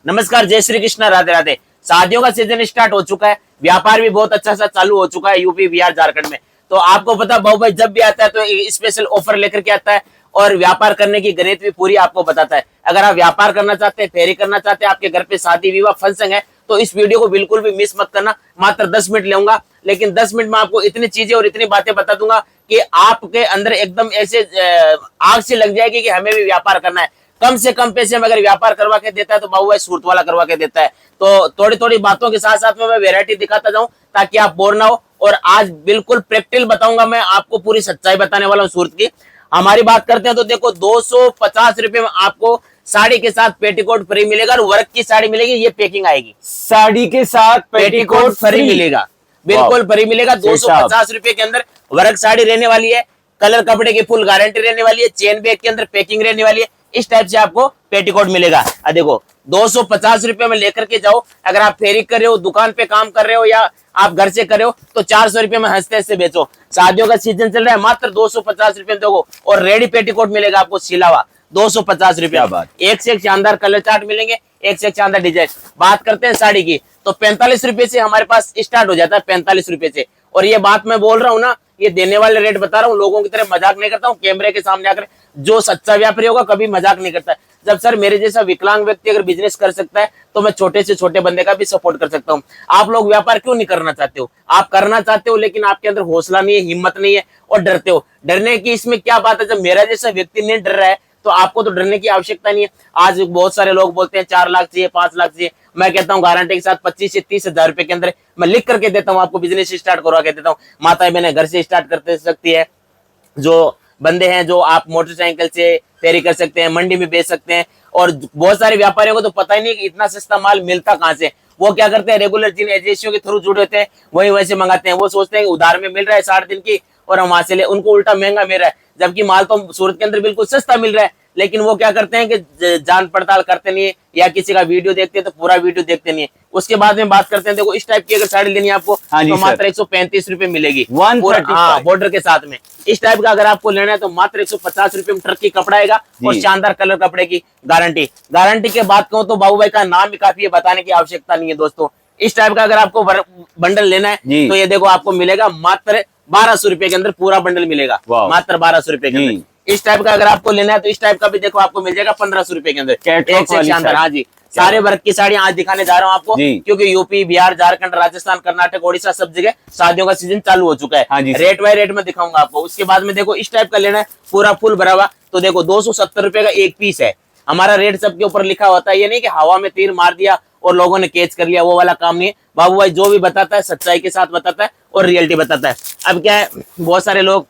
नमस्कार, जय श्री कृष्ण, राधे राधे। शादियों का सीजन स्टार्ट हो चुका है, व्यापार भी बहुत अच्छा सा चालू हो चुका है यूपी बिहार झारखंड में। तो आपको पता बाबू भाई जब भी आता है तो स्पेशल ऑफर लेकर के आता है और व्यापार करने की गणित भी पूरी आपको बताता है। अगर आप व्यापार करना चाहते हैं, फेरी करना चाहते हैं, आपके घर पे शादी विवाह फंक्शन है, तो इस वीडियो को बिल्कुल भी मिस मत करना। मात्र 10 मिनट लूंगा, लेकिन 10 मिनट में आपको इतनी चीजें और इतनी बातें बता दूंगा कि आपके अंदर एकदम ऐसे आग से लग जाएगी कि हमें भी व्यापार करना है। कम से कम पैसे में अगर व्यापार करवा के देता है तो बाबू भाई सूरत वाला करवा के देता है। तो थोड़ी थोड़ी बातों के साथ साथ में मैं वेरायटी दिखाता जाऊं ताकि आप बोर ना हो। और आज बिल्कुल प्रैक्टिकल बताऊंगा, मैं आपको पूरी सच्चाई बताने वाला हूं सूरत की। हमारी बात करते हैं तो देखो 250 रुपए में आपको साड़ी के साथ पेटीकोट फ्री मिलेगा और वर्क की साड़ी मिलेगी, ये पैकिंग आएगी। साड़ी के साथ पेटीकोट फ्री मिलेगा, बिल्कुल फ्री मिलेगा। 250 रुपए के अंदर वर्क साड़ी रहने वाली है, कलर कपड़े की फुल गारंटी रहने वाली है, चेन बैग के अंदर पैकिंग रहने वाली है। इस टाइप से आपको पेटीकोट मिलेगा। देखो 250 रुपए में लेकर के जाओ। अगर आप फेरी कर रहे हो, दुकान पे काम कर रहे हो या आप घर से कर रहे हो तो 400 रुपए में हंसते हंसते बेचो। शादियों का सीजन चल रहा है, मात्र 250 रुपए में देखो। और रेडी पेटीकोट मिलेगा आपको सिला हुआ 250 रुपया। एक से एक शानदार कलर चार्ट मिलेंगे, एक से एक शानदार डिजाइन। बात करते हैं साड़ी की तो 45 रुपए से हमारे पास स्टार्ट हो जाता है, 45 रुपए से। और ये बात मैं बोल रहा हूँ ना, ये देने वाले रेट बता रहा हूँ, लोगों की तरह मजाक नहीं करता हूँ। कैमरे के सामने आकर जो सच्चा व्यापारी होगा कभी मजाक नहीं करता है। जब सर मेरे जैसा विकलांग व्यक्ति अगर बिजनेस कर सकता है तो मैं छोटे से छोटे बंदे का भी सपोर्ट कर सकता हूँ। आप लोग व्यापार क्यों नहीं करना चाहते हो? आप करना चाहते हो लेकिन आपके अंदर हौसला नहीं है, हिम्मत नहीं है और डरते हो। डरने की इसमें क्या बात है? जब मेरा जैसा व्यक्ति नहीं डर रहा है तो आपको तो डरने की आवश्यकता नहीं है। आज बहुत सारे लोग बोलते हैं 4 लाख चाहिए, 5 लाख चाहिए। मैं कहता हूँ गारंटी के साथ 25 से 30 हजार रुपए के अंदर मैं लिख करके देता हूँ, आपको बिजनेस स्टार्ट करवा के देता हूँ। माता बहने घर से स्टार्ट करते सकती है। जो बंदे हैं जो आप मोटरसाइकिल से फेरी कर सकते हैं, मंडी में बेच सकते हैं। और बहुत सारे व्यापारियों को तो पता ही नहीं कि इतना सस्ता माल मिलता कहाँ से। वो क्या करते हैं, रेगुलर जिन एजेंसियों के थ्रू जुड़े होते हैं वही वैसे मंगाते हैं। वो सोचते हैं कि उधार में मिल रहा है 60 दिन की और हम वहां से ले, उनको उल्टा महंगा मिल रहा है, जबकि माल तो सूरत के अंदर बिल्कुल सस्ता मिल रहा है। लेकिन वो क्या करते हैं कि जान पड़ताल करते नहीं है, या किसी का वीडियो देखते हैं तो पूरा वीडियो देखते नहीं है। उसके बाद में बात करते हैं, देखो इस टाइप की अगर साड़ी लेनी है आपको तो मात्र 135 रुपए मिलेगी, बॉर्डर के साथ में। इस टाइप का अगर आपको लेना है तो मात्र 150 रुपए में ट्रक की कपड़ा आएगा और शानदार कलर कपड़े की गारंटी के बात कहूँ तो बाबू भाई का नाम भी काफी है, बताने की आवश्यकता नहीं है दोस्तों। इस टाइप का अगर आपको बंडल लेना है तो ये देखो आपको मिलेगा मात्र 1200 रुपए के अंदर, पूरा बंडल मिलेगा मात्र 1200 रुपए के अंदर। इस टाइप का अगर आपको लेना है तो इस टाइप का भी देखो आपको मिल जाएगा 1500 रुपए के अंदर, एक से शानदार। हाँ जी, सारे वर्ग की साड़ियां आज दिखाने जा रहा हूँ आपको, क्योंकि यूपी बिहार झारखंड राजस्थान कर्नाटक ओडिशा सब जगह शादियों का सीजन चालू हो चुका है। रेट बाय रेट में दिखाऊंगा आपको। उसके बाद में देखो इस टाइप का लेना है पूरा फुल भरा हुआ तो देखो 270 रुपए का एक पीस है। हमारा रेट सबके ऊपर लिखा होता है, ये नहीं कि हवा में तीर मार दिया और लोगों ने कैच कर लिया, वो वाला काम नहीं है। बाबू भाई जो भी बताता है सच्चाई के साथ बताता है और रियलिटी बताता है। अब क्या है, बहुत सारे लोग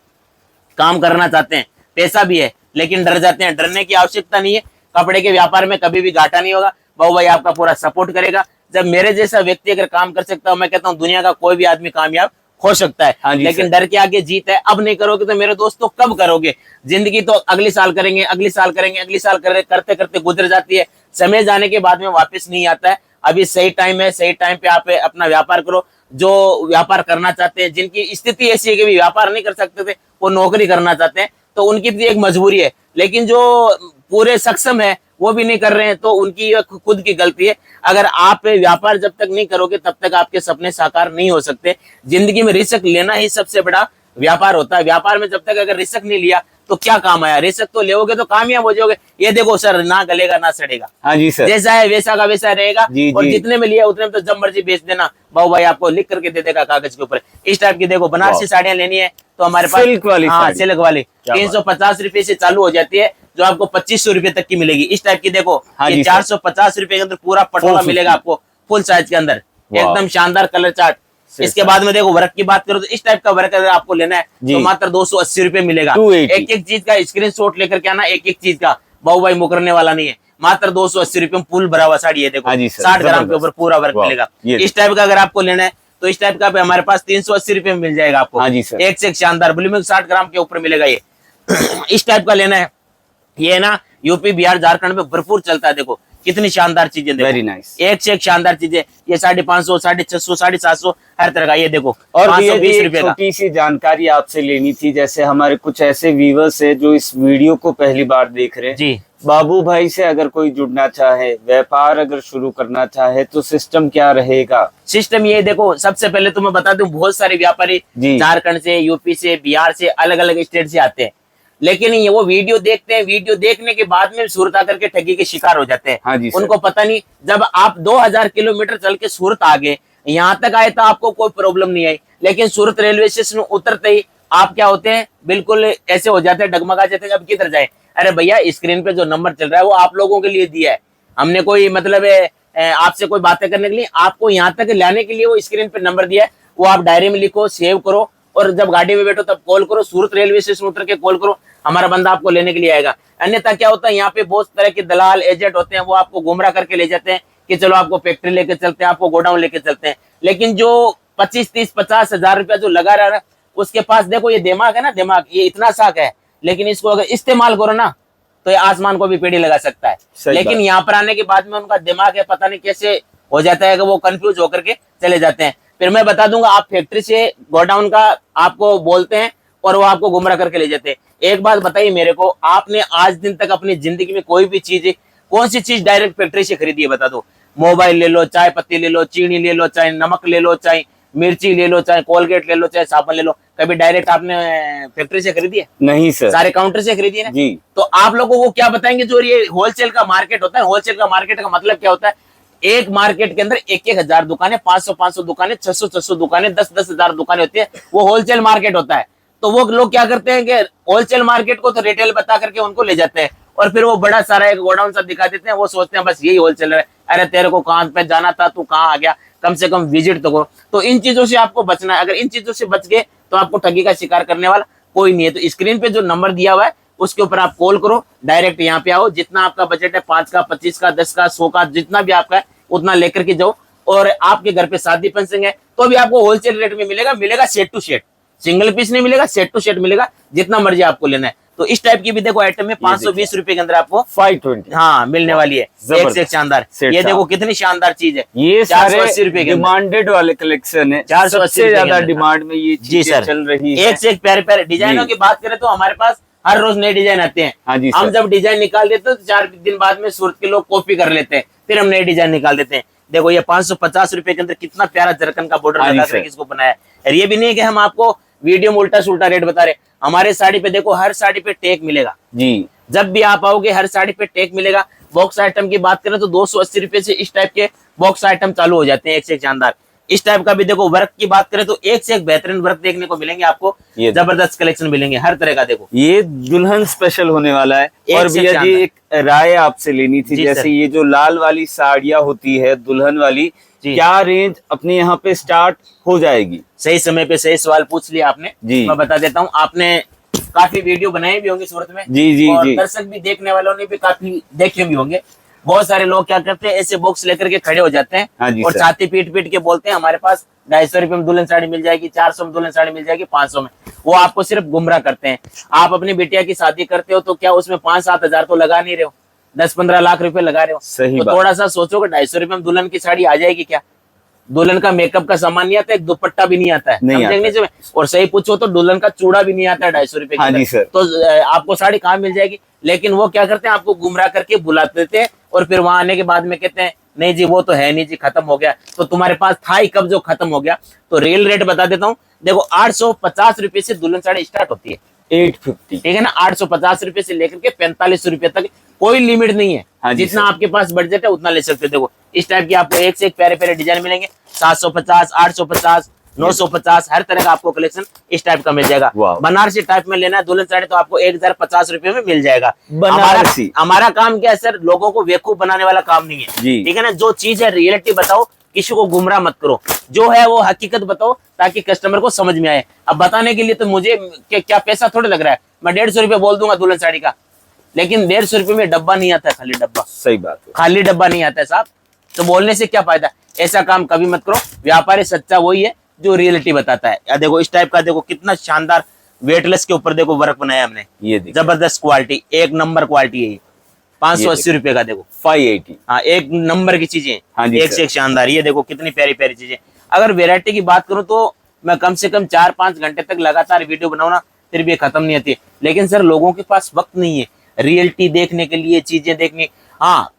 काम करना चाहते हैं, पैसा भी है, लेकिन डर जाते हैं। डरने की आवश्यकता नहीं है। कपड़े के व्यापार में कभी भी घाटा नहीं होगा। बाबू भाई आपका पूरा सपोर्ट करेगा। जब मेरे जैसा व्यक्ति अगर काम कर सकता है, मैं कहता हूँ दुनिया का कोई भी आदमी कामयाब हो सकता है। लेकिन डर के आगे जीत है। अब नहीं करोगे तो मेरे दोस्तों कब करोगे? जिंदगी तो अगले साल करेंगे, अगले साल करेंगे, अगले साल करते करते गुजर जाती है। समय जाने के बाद में वापस नहीं आता है। अभी सही टाइम है, सही टाइम पे आप अपना व्यापार करो। जो व्यापार करना चाहते हैं, जिनकी स्थिति ऐसी है कि व्यापार नहीं कर सकते थे, वो नौकरी करना चाहते हैं, तो उनकी भी एक मजबूरी है। लेकिन जो पूरे सक्षम है वो भी नहीं कर रहे हैं तो उनकी खुद की गलती है। अगर आप व्यापार जब तक नहीं करोगे तब तक आपके सपने साकार नहीं हो सकते। जिंदगी में रिस्क लेना ही सबसे बड़ा व्यापार होता है। व्यापार में जब तक अगर रिस्क नहीं लिया तो क्या काम आया? रिस्क तो लेोगे तो कामयाब हो जाओगे। ये देखो सर, ना गलेगा ना सड़ेगा। हाँ जी सर, जैसा है वैसा का वैसा रहेगा। और जितने में लिया उतने में तो जब मर्जी बेच देना, बाबू भाई आपको लिख करके दे देगा कागज के ऊपर। इस टाइप की देखो बनारसी साड़ियां लेनी है तो हमारे पास सिल्क वाली, हाँ सिल्क वाली 350 रुपए से चालू हो जाती है, जो आपको 2500 रुपए तक की मिलेगी। इस टाइप की देखो 450 रुपए के अंदर पूरा पटोला मिलेगा आपको, फुल साइज के अंदर, एकदम शानदार कलर चार्ट। इसके बाद में देखो वर्क की बात करो तो इस टाइप का वर्क अगर आपको लेना है तो मात्र 280 रुपए मिलेगा। एक एक चीज का स्क्रीनशॉट लेकर के आना, एक एक चीज का। बाबू भाई मुकरने वाला नहीं है। मात्र 280 रुपए में फुल भरा हुआ साड़ी है, देखो 60 ग्राम के ऊपर पूरा वर्क मिलेगा। इस टाइप का अगर आपको लेना है तो इस टाइप का हमारे पास 380 रुपए में मिल जाएगा आपको। एक से एक शानदार ब्लूमिंग 60 ग्राम के ऊपर मिलेगा ये। इस टाइप का लेना है, ये ना यूपी बिहार झारखंड में भरपूर चलता है। देखो कितनी शानदार चीजें, वेरी नाइस, एक से एक शानदार चीजें। ये 550, 650, 750 हर तरह का। ये देखो और 520 रुपए का। छोटी सी जानकारी आपसे लेनी थी, जैसे हमारे कुछ ऐसे व्यूवर्स है जो इस वीडियो को पहली बार देख रहे हैं जी। बाबू भाई से अगर कोई जुड़ना चाहे, व्यापार अगर शुरू करना चाहे, तो सिस्टम क्या रहेगा? सिस्टम ये देखो, सबसे पहले तो मैं बता दूं, बहुत सारे व्यापारी झारखंड से, यूपी से, बिहार से, अलग अलग स्टेट से आते हैं, लेकिन ये वो वीडियो देखते हैं, वीडियो देखने के बाद में सूरत आकर के ठगी के शिकार हो जाते हैं। हाँ जी उनको पता नहीं, जब आप 2000 किलोमीटर चल के सूरत आ गए, यहाँ तक आए तो आपको कोई प्रॉब्लम नहीं आई, लेकिन सूरत रेलवे स्टेशन उतरते ही आप क्या होते हैं, बिल्कुल ऐसे हो जाते हैं, डगमगा जाते हैं, अब किधर जाए। अरे भैया, स्क्रीन पे जो नंबर चल रहा है वो आप लोगों के लिए दिया है, हमने कोई मतलब आपसे कोई बातें करने के लिए, आपको यहाँ तक लाने के लिए वो स्क्रीन पे नंबर दिया है, वो आप डायरी में लिखो, सेव करो, और जब गाड़ी में बैठो तब कॉल करो, सूरत रेलवे स्टेशन उतर के कॉल करो, हमारा बंदा आपको लेने के लिए आएगा। अन्यथा क्या होता है, यहाँ पे बहुत तरह के दलाल एजेंट होते हैं, वो आपको गुमराह करके ले जाते हैं कि चलो आपको फैक्ट्री लेके चलते हैं, आपको गोडाउन लेके चलते हैं, लेकिन जो 25, 30, 50 हजार रुपया जो लगा रहा है, उसके पास देखो ये दिमाग है ना, दिमाग ये इतना साक है, लेकिन इसको अगर इस्तेमाल करो ना तो ये आसमान को भी पेड़ी लगा सकता है। लेकिन यहाँ पर आने के बाद में उनका दिमाग है, पता नहीं कैसे हो जाता है कि वो कंफ्यूज होकर के चले जाते हैं। फिर मैं बता दूंगा, आप फैक्ट्री से गोडाउन का आपको बोलते हैं और वो आपको गुमराह करके ले जाते हैं। एक बात बताइए मेरे को, आपने आज दिन तक अपनी जिंदगी में कोई भी चीज, कौन सी चीज डायरेक्ट फैक्ट्री से खरीदी है, बता दो। मोबाइल ले लो, चाय पत्ती ले लो, चीनी ले लो, चाहे नमक ले लो, चाहे मिर्ची ले लो, चाहे कोलगेट ले लो, चाहे साबुन ले लो, कभी डायरेक्ट आपने फैक्ट्री से खरीदी है? नहीं सर, सारे काउंटर से खरीदी है ना जी। तो आप लोगों को क्या बताएंगे, जो ये होलसेल का मार्केट होता है, होलसेल का मार्केट का मतलब क्या होता है, एक मार्केट के अंदर 1,000 दुकानें, 500 दुकानें, 600 दुकानें, 10 हजार दुकानें होती है, वो होलसेल मार्केट होता है। तो वो लोग क्या करते हैं कि होलसेल मार्केट को तो रिटेल बता करके उनको ले जाते हैं, और फिर वो बड़ा सारा एक गोडाउन सा दिखा देते हैं, वो सोचते हैं बस यही होलसेलर है। अरे तेरे को कहां पे जाना था, तू कहाँ आ गया, कम से कम विजिट तो करो। तो इन चीजों से आपको बचना है, अगर इन चीजों से बच गए तो आपको ठगी का शिकार करने वाला कोई नहीं है। तो स्क्रीन पे जो नंबर दिया हुआ है उसके ऊपर आप कॉल करो, डायरेक्ट यहाँ पे आओ, जितना आपका बजट है, 5 का, 25 का, 10 का, 100 का, जितना भी आपका है उतना लेकर के जाओ। और आपके घर पे शादी फंक्शन है तो भी आपको होलसेल रेट में मिलेगा set to set, single piece नहीं मिलेगा, सेट टू सेट मिलेगा, जितना मर्जी आपको लेना है। तो इस टाइप की भी देखो आइटम में 520 रुपए के अंदर आपको 520 हाँ मिलने वाली है, एक से एक शानदार। ये देखो कितनी शानदार चीज है, ये 480 रुपए के डिमांडेड वाले कलेक्शन है, 480 से ज्यादा डिमांड में ये चीजें चल रही है। एक से एक प्यारे प्यारे डिजाइनों की बात करें तो हमारे पास हर रोज नए डिजाइन आते हैं। हम जब डिजाइन निकाल देते हैं तो 4 दिन बाद में सूरत के लोग कॉपी कर लेते हैं, फिर हम नए डिजाइन निकाल देते हैं। देखो ये 550 रुपए के अंदर कितना प्यारा जरकन का बॉर्डर लगा करके इसको बनाया है। और ये भी नहीं है कि हम आपको वीडियो में उल्टा सुल्टा रेट बता रहे, हमारे साड़ी पे देखो, हर साड़ी पे टैग मिलेगा जी। जब भी आप आओगे हर साड़ी पे टैग मिलेगा। बॉक्स आइटम की बात करें तो 280 रुपए से इस टाइप के बॉक्स आइटम चालू हो जाते हैं, एक से एक शानदार। इस टाइप का भी देखो, वर्क की बात करें तो एक से एक बेहतरीन वर्क देखने को मिलेंगे आपको, जबरदस्त कलेक्शन मिलेंगे हर तरह का। देखो ये दुल्हन स्पेशल होने वाला है। और भैया जी एक राय आपसे लेनी थी, जैसे ये जो लाल वाली साड़ियाँ होती है दुल्हन वाली, क्या रेंज अपने यहाँ पे स्टार्ट हो जाएगी? सही समय पे सही सवाल पूछ लिया आपने जी। मैं बता देता हूँ, आपने काफी वीडियो बनाए भी होंगे सूरत में जी, और दर्शक भी, देखने वालों ने भी काफी देखे भी होंगे। बहुत सारे लोग क्या करते हैं, ऐसे बॉक्स लेकर के खड़े हो जाते हैं और छाती पीट पीट के बोलते हैं हमारे पास 250 रुपए में दुल्हन साड़ी मिल जाएगी, 400 में दुल्हन साड़ी मिल जाएगी, 500 में। वो आपको सिर्फ गुमराह करते हैं। आप अपनी बिटिया की शादी करते हो तो क्या उसमें 5-7 हजार तो लगा नहीं रहे हो, 10-15 लाख रुपए लगा रहे हो। सही तो थोड़ा सा सोचो कि 250 रुपए में दुल्हन की साड़ी आ जाएगी क्या? दुल्हन का मेकअप का सामान नहीं आता है, दुपट्टा भी नहीं आता है, नहीं और सही पूछो तो दुल्हन का चूड़ा भी नहीं आता है 250 रुपए की। तो आपको साड़ी कहाँ मिल जाएगी? लेकिन वो क्या करते हैं, आपको गुमराह करके बुला देते हैं और फिर वहां आने के बाद में कहते हैं नहीं जी वो तो है नहीं जी, खत्म हो गया। तो तुम्हारे पास था ही कब जो खत्म हो गया? तो रियल रेट बता देता हूँ, देखो 850 रुपए से दुल्हन साड़ी स्टार्ट होती है, 850, ठीक है ना। 850 रुपए से लेकर के 45 रुपए तक, कोई लिमिट नहीं है। जितना आपके पास बजट है उतना ले सकते हो। देखो इस टाइप की आपको एक से एक प्यारे प्यारे डिजाइन मिलेंगे, 750, 850, 950, हर तरह का आपको कलेक्शन इस टाइप का मिल जाएगा। बनारसी टाइप में लेना है दुल्हन साड़ी तो आपको 1050 रुपए में मिल जाएगा। बनारसी हमारा काम क्या है सर, लोगों को बेवकूफ बनाने वाला काम नहीं है, ठीक है ना। जो चीज है रियलिटी बताओ, किसी को गुमराह मत करो, जो है वो हकीकत बताओ ताकि कस्टमर को समझ में आए। अब बताने के लिए तो मुझे क्या पैसा थोड़ा लग रहा है, मैं 150 रुपए बोल दूंगा दुल्हन साड़ी का, लेकिन 150 रुपए में डब्बा नहीं आता है, खाली डब्बा। सही बात है, खाली डब्बा नहीं आता है साहब, तो बोलने से क्या फायदा? ऐसा काम कभी मत करो। व्यापारी सच्चा वही है जो रियलिटी बताता है। या देखो इस टाइप का, देखो कितना शानदार वेटलेस के ऊपर देखो वर्क बनाया हमने, ये जबरदस्त क्वालिटी, एक नंबर क्वालिटी है। 580 रुपए का देखो 580। हाँ, एक नंबर की चीजें, हाँ जी एक सर। से एक शानदार। ये देखो कितनी प्यारी प्यारी चीजें। अगर वैरायटी की बात करूं तो मैं कम से कम 4-5 घंटे तक लगातार वीडियो बनाऊं ना, फिर भी ये खत्म नहीं होती। लेकिन सर लोगों के पास वक्त नहीं है रियलिटी देखने के लिए, चीजें देखने। हाँ,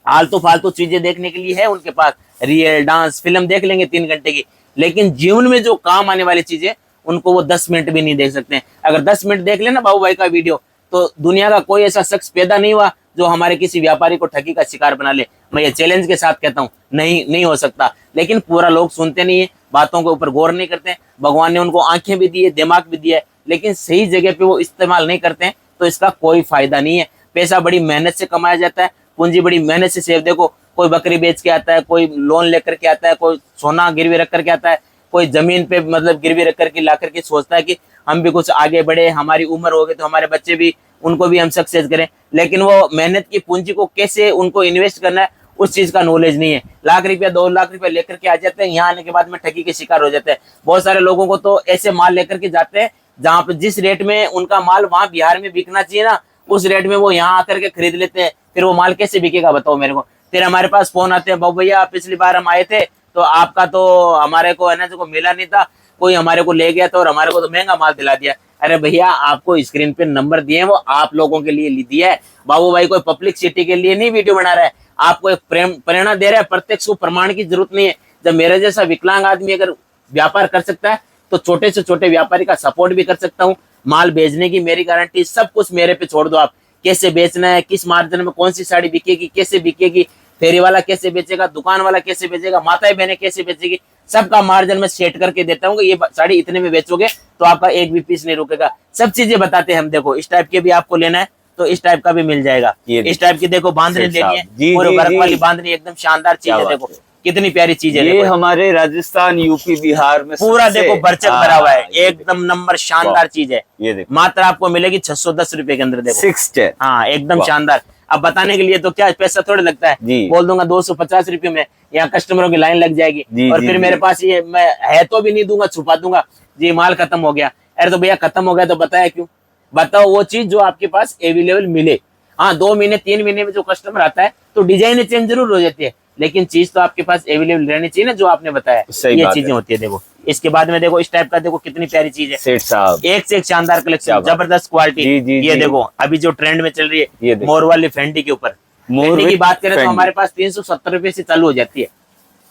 आलतू फालतू चीजें देखने के लिए है उनके पास, रियल डांस फिल्म देख लेंगे 3 घंटे की। लेकिन जीवन में जो काम आने वाली चीजें, उनको वो 10 मिनट भी नहीं देख सकते हैं। अगर 10 मिनट देख लेना बाबू भाई का वीडियो, तो दुनिया का कोई ऐसा शख्स पैदा नहीं हुआ जो हमारे किसी व्यापारी को ठगी का शिकार बना ले। मैं ये चैलेंज के साथ कहता हूँ, नहीं हो सकता। लेकिन पूरा लोग सुनते नहीं है, बातों के ऊपर गौर नहीं करते हैं। भगवान ने उनको आंखें भी दी है, दिमाग भी दिया है, लेकिन सही जगह पे वो इस्तेमाल नहीं करते हैं, तो इसका कोई फायदा नहीं है। पैसा बड़ी मेहनत से कमाया जाता है, पूंजी बड़ी मेहनत से सेव। देखो, कोई बकरी बेच के आता है, कोई लोन लेकर के आता है, कोई सोना गिरवी रख करके आता है, कोई जमीन पे मतलब गिरवी रख करके ला करके सोचता है कि हम भी कुछ आगे बढ़े, हमारी उम्र हो गई तो हमारे बच्चे भी, उनको भी हम सक्सेस करें। लेकिन वो मेहनत की पूंजी को कैसे उनको इन्वेस्ट करना है, उस चीज का नॉलेज नहीं है। लाख रुपया 2 लाख रुपया लेकर के आ जाते हैं, यहाँ आने के बाद में ठगी के शिकार हो जाते हैं। बहुत सारे लोगों को तो ऐसे माल लेकर के जाते हैं जहाँ पे जिस रेट में उनका माल वहां बिहार में बिकना चाहिए ना, उस रेट में वो यहाँ आकर के खरीद लेते हैं। फिर वो माल कैसे बिकेगा बताओ मेरे को। फिर हमारे पास फोन आते हैं, बाबू भैया पिछली बार हम आए थे तो आपका तो हमारे को है ना जो मिला नहीं था, कोई हमारे को ले गया था और हमारे को तो महंगा माल दिला दिया। अरे भैया, आपको स्क्रीन पे नंबर दिए हैं, वो आप लोगों के लिए दिया है। बाबू भाई कोई पब्लिसिटी के लिए नहीं वीडियो बना रहा है, आपको एक प्रेरणा दे रहा है। प्रत्यक्ष को प्रमाण की जरूरत नहीं है। जब मेरे जैसा विकलांग आदमी अगर व्यापार कर सकता है, तो छोटे से छोटे व्यापारी का सपोर्ट भी कर सकता हूँ। माल भेजने की मेरी गारंटी, सब कुछ मेरे पे छोड़ दो आप। कैसे बेचना है, किस मार्जिन में कौन सी साड़ी बिकेगी, कैसे बिकेगी, फेरी वाला कैसे बेचेगा, दुकान वाला कैसे बेचेगा, माताएं बहनें कैसे बेचेगी, सबका मार्जिन में सेट करके देता हूँ कि ये साड़ी इतने में बेचोगे तो आपका एक भी पीस नहीं रुकेगा। सब चीजें बताते हैं हम। देखो, इस टाइप के भी आपको लेना है तो इस टाइप का भी मिल जाएगा। इस टाइप की देखो बांधनी लेनी है, पूरे वर्क वाली बांधनी, एकदम शानदार चीज है। देखो कितनी प्यारी चीज है। ये हमारे राजस्थान, यूपी, बिहार में पूरा देखो बरचक भरा हुआ है, एकदम नंबर शानदार चीज है। ये देखो मात्र आपको मिलेगी 610 रुपए के अंदर। देखो 6 चेयर, हाँ, एकदम शानदार। अब बताने के लिए तो क्या पैसा थोड़ा लगता है, बोल दूंगा 250 रुपए में, यहाँ कस्टमरों की लाइन लग जाएगी। और फिर मेरे पास ये मैं है तो भी नहीं दूंगा, छुपा दूंगा जी माल खत्म हो गया। अरे तो भैया खत्म हो गया तो बताया क्यों? बताओ वो चीज जो आपके पास अवेलेबल मिले। हाँ, 2 महीने 3 महीने में जो कस्टमर आता है तो डिजाइन चेंज जरूर हो जाती है, लेकिन चीज तो आपके पास अवेलेबल रहनी चाहिए ना, जो आपने बताया। ये चीजें होती है। देखो इसके बाद में देखो इस टाइप का, देखो कितनी प्यारी चीज है सेठ साहब, एक से एक शानदार कलेक्शन, जबरदस्त क्वालिटी। ये देखो अभी जो ट्रेंड में चल रही है, मोर वाली फेंडी के ऊपर। फेंडी की बात करें तो हमारे पास 370 रुपए से चालू हो जाती है।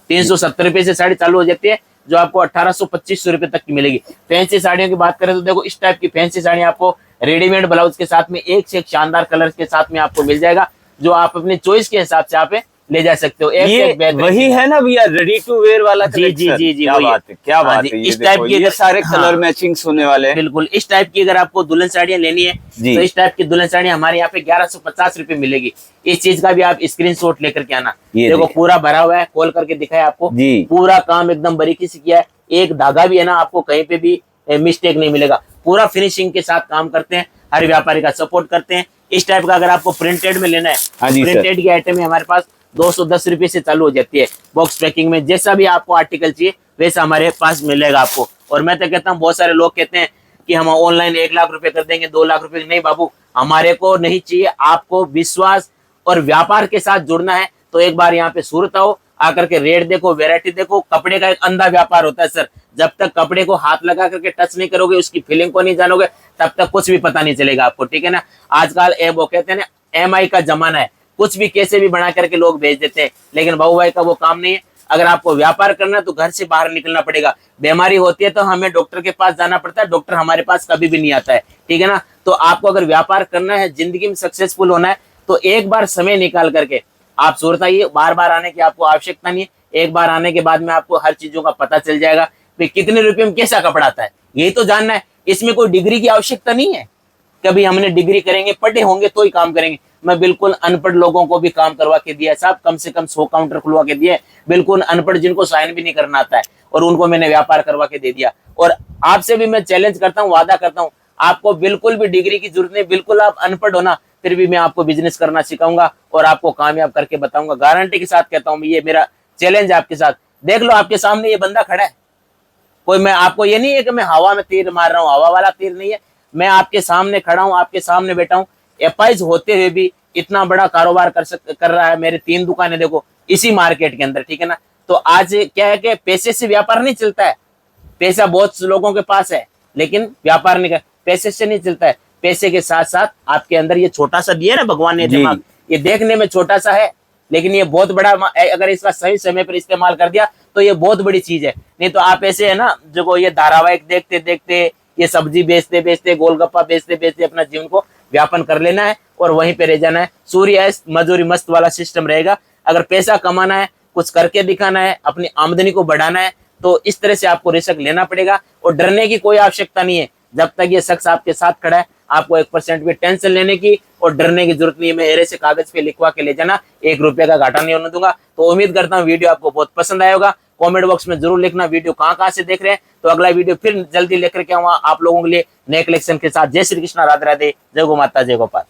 370 रुपए से साड़ी चालू हो जाती है, जो आपको 1800-2500 रुपए तक की मिलेगी। फैंसी साड़ियों की बात करें तो देखो इस टाइप की फैंसी साड़ी आपको रेडीमेड ब्लाउज के साथ में एक से एक शानदार कलर के साथ में आपको मिल जाएगा, जो आप अपनी चॉइस के हिसाब से आप ले जा सकते हो। ये वही है ना भैया, रेडी टू वेयर वाला कलेक्शन। जी, क्या बात है, क्या बात है। इस टाइप की सारे कलर मैचिंग्स होने वाले हैं। बिल्कुल, इस टाइप की अगर आपको दुल्हन साड़ियाँ लेनी है तो इस टाइप की दुल्हन साड़ियाँ हमारे यहाँ पे 1150 रुपए मिलेगी। इस चीज का भी आप स्क्रीनशॉट लेकर के आना। देखो पूरा भरा हुआ है, खोल करके दिखाया आपको, पूरा काम एकदम बारीकी से किया है। एक धागा भी है ना, आपको कहीं पे भी मिस्टेक नहीं मिलेगा। पूरा फिनिशिंग के साथ काम करते हैं, हर व्यापारी का सपोर्ट करते हैं। इस टाइप का अगर आपको प्रिंटेड में लेना है, प्रिंटेड की आइटम है हमारे पास 210 रुपए से चालू हो जाती है। बॉक्स पैकिंग में जैसा भी आपको आर्टिकल चाहिए वैसा हमारे पास मिलेगा आपको। और मैं तो कहता हूँ, बहुत सारे लोग कहते हैं कि हम ऑनलाइन 1 लाख रुपए कर देंगे, 2 लाख रुपए। नहीं बाबू, हमारे को नहीं चाहिए। आपको विश्वास और व्यापार के साथ जुड़ना है तो एक बार यहाँ पे सूरत आओ, आकर के रेट देखो, वेरायटी देखो। कपड़े का एक अंधा व्यापार होता है सर, जब तक कपड़े को हाथ लगा करके टच नहीं करोगे, उसकी फीलिंग को नहीं जानोगे, तब तक कुछ भी पता नहीं चलेगा आपको, ठीक है ना। आजकल वो कहते हैं ना, MI का जमाना है, कुछ भी कैसे भी बना करके लोग भेज देते हैं। लेकिन बाबू भाई का वो काम नहीं है। अगर आपको व्यापार करना है तो घर से बाहर निकलना पड़ेगा। बीमारी होती है तो हमें डॉक्टर के पास जाना पड़ता है, डॉक्टर हमारे पास कभी भी नहीं आता है, ठीक है ना। तो आपको अगर व्यापार करना है, जिंदगी में सक्सेसफुल होना है, तो एक बार समय निकाल करके आप सूरत आइए। बार बार आने की आपको आवश्यकता नहीं है। एक बार आने के बाद में आपको हर चीजों का पता चल जाएगा कि कितने रुपए में कैसा कपड़ा आता है, यही तो जानना है। इसमें कोई डिग्री की आवश्यकता नहीं है। कभी हमने डिग्री करेंगे, पढ़े होंगे तो ही काम करेंगे। मैं बिल्कुल अनपढ़ लोगों को भी काम करवा के दिया साहब, कम से कम 100 काउंटर खुलवा के दिए, बिल्कुल अनपढ़ जिनको साइन भी नहीं करना आता है, और उनको मैंने व्यापार करवा के दे दिया। और आपसे भी मैं चैलेंज करता हूँ, वादा करता हूँ, आपको बिल्कुल भी डिग्री की जरूरत नहीं। बिल्कुल आप अनपढ़ हो ना, फिर भी मैं आपको बिजनेस करना सिखाऊंगा और आपको कामयाब करके बताऊंगा, गारंटी के साथ कहता हूँ। ये मेरा चैलेंज आपके साथ। देख लो आपके सामने ये बंदा खड़ा है, कोई मैं आपको ये नहीं है कि मैं हवा में तीर मार रहा हूँ, हवा वाला तीर नहीं है। मैं आपके सामने खड़ा हूँ, आपके सामने बैठा हूँ। एपाइज होते हुए भी इतना बड़ा कारोबार कर रहा है। मेरे 3 दुकानें देखो इसी मार्केट के अंदर, ठीक है ना। तो आज क्या है कि पैसे से व्यापार नहीं चलता है। पैसा बहुत लोगों के पास है, लेकिन व्यापार नहीं कर, पैसे से नहीं चलता है। पैसे के साथ साथ आपके अंदर ये छोटा सा दिया ना भगवान ने दिमाग, ये देखने में छोटा सा है, लेकिन ये बहुत बड़ा, अगर इसका सही समय पर इस्तेमाल कर दिया तो ये बहुत बड़ी चीज है। नहीं तो आप ऐसे है ना, जो ये धारावाहिक देखते देखते, ये सब्जी बेचते बेचते, गोलगप्पा बेचते बेचते अपना जीवन को व्यापन कर लेना है और वहीं पे रह जाना है। सूर्य मजदूरी मस्त वाला सिस्टम रहेगा। अगर पैसा कमाना है, कुछ करके दिखाना है, अपनी आमदनी को बढ़ाना है, तो इस तरह से आपको रिस्क लेना पड़ेगा और डरने की कोई आवश्यकता नहीं है। जब तक ये शख्स आपके साथ खड़ा है, आपको 1% भी टेंशन लेने की और डरने की जरूरत नहीं है। मैं एरे से कागज पे लिखवा के ले जाना, 1 रुपए का घाटा नहीं होने दूंगा। तो उम्मीद करता हूँ वीडियो आपको बहुत पसंद आया होगा। कमेंट बॉक्स में जरूर लिखना वीडियो कहाँ से देख रहे हैं, तो अगला वीडियो फिर जल्दी लेकर के आऊंगा आप लोगों के लिए नए कलेक्शन के साथ। जय श्री कृष्णा, राधे राधे, जय गो माता, जय गोपाल।